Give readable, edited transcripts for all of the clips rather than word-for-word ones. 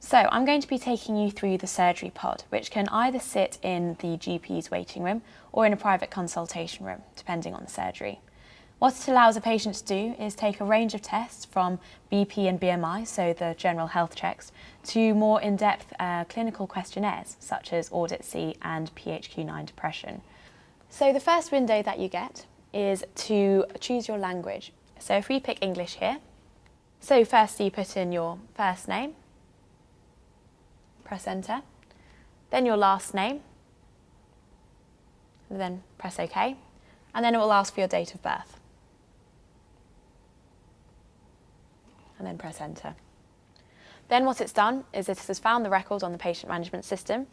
So I'm going to be taking you through the surgery pod, which can either sit in the GP's waiting room or in a private consultation room, depending on the surgery. What it allows a patient to do is take a range of tests from BP and BMI, so the general health checks, to more in-depth clinical questionnaires, such as Audit C and PHQ-9 depression. So the first window that you get is to choose your language. So if we pick English here, so first you put in your first name, press enter, then your last name, and then press OK, and then it will ask for your date of birth. And then press enter. Then what it's done is it has found the record on the patient management system.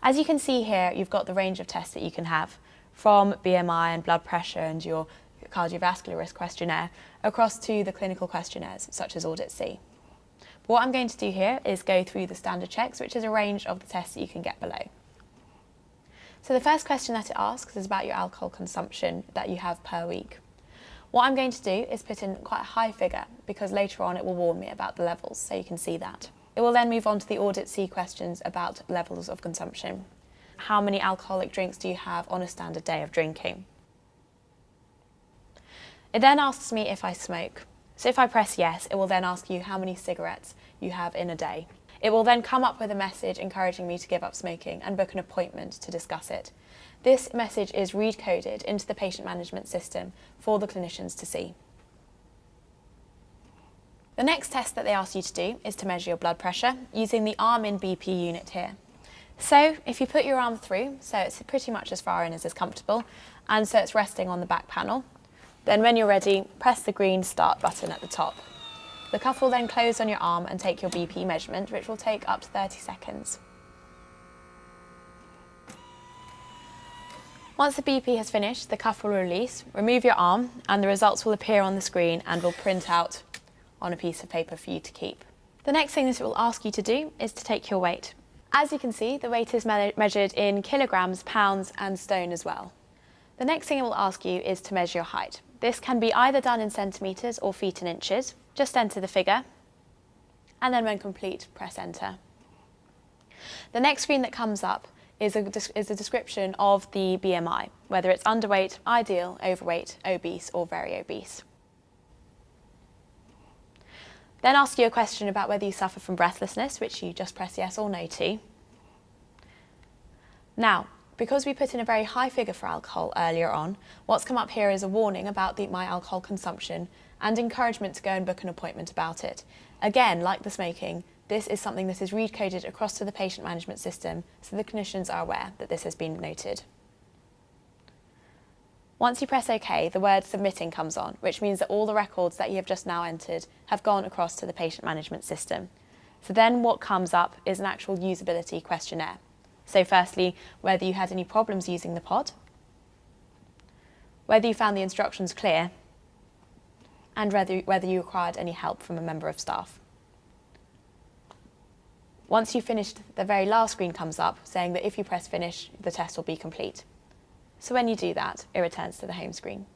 As you can see here, you've got the range of tests that you can have, from BMI and blood pressure and your cardiovascular risk questionnaire across to the clinical questionnaires such as Audit C. But what I'm going to do here is go through the standard checks, which is a range of the tests that you can get below. So the first question that it asks is about your alcohol consumption that you have per week. What I'm going to do is put in quite a high figure because later on it will warn me about the levels, so you can see that. It will then move on to the Audit C questions about levels of consumption. How many alcoholic drinks do you have on a standard day of drinking? It then asks me if I smoke. So if I press yes, it will then ask you how many cigarettes you have in a day. It will then come up with a message encouraging me to give up smoking and book an appointment to discuss it. This message is read-coded into the patient management system for the clinicians to see. The next test that they ask you to do is to measure your blood pressure using the arm in BP unit here. So if you put your arm through, so it's pretty much as far in as is comfortable, and so it's resting on the back panel, then when you're ready, press the green start button at the top. The cuff will then close on your arm and take your BP measurement, which will take up to 30 seconds. Once the BP has finished, the cuff will release, remove your arm, and the results will appear on the screen and will print out on a piece of paper for you to keep. The next thing that it will ask you to do is to take your weight. As you can see, the weight is measured in kilograms, pounds, and stone as well. The next thing it will ask you is to measure your height. This can be either done in centimetres or feet and inches. Just enter the figure, and then when complete, press enter. The next screen that comes up is a description of the BMI, whether it's underweight, ideal, overweight, obese, or very obese. Then ask you a question about whether you suffer from breathlessness, which you just press yes or no to. Now, because we put in a very high figure for alcohol earlier on, what's come up here is a warning about my alcohol consumption and encouragement to go and book an appointment about it. Again, like the smoking, this is something that is read-coded across to the patient management system so the clinicians are aware that this has been noted. Once you press OK, the word submitting comes on, which means that all the records that you have just now entered have gone across to the patient management system. So then what comes up is an actual usability questionnaire. So firstly, whether you had any problems using the pod, whether you found the instructions clear, and whether you required any help from a member of staff. Once you've finished, the very last screen comes up saying that if you press finish, the test will be complete. So when you do that, it returns to the home screen.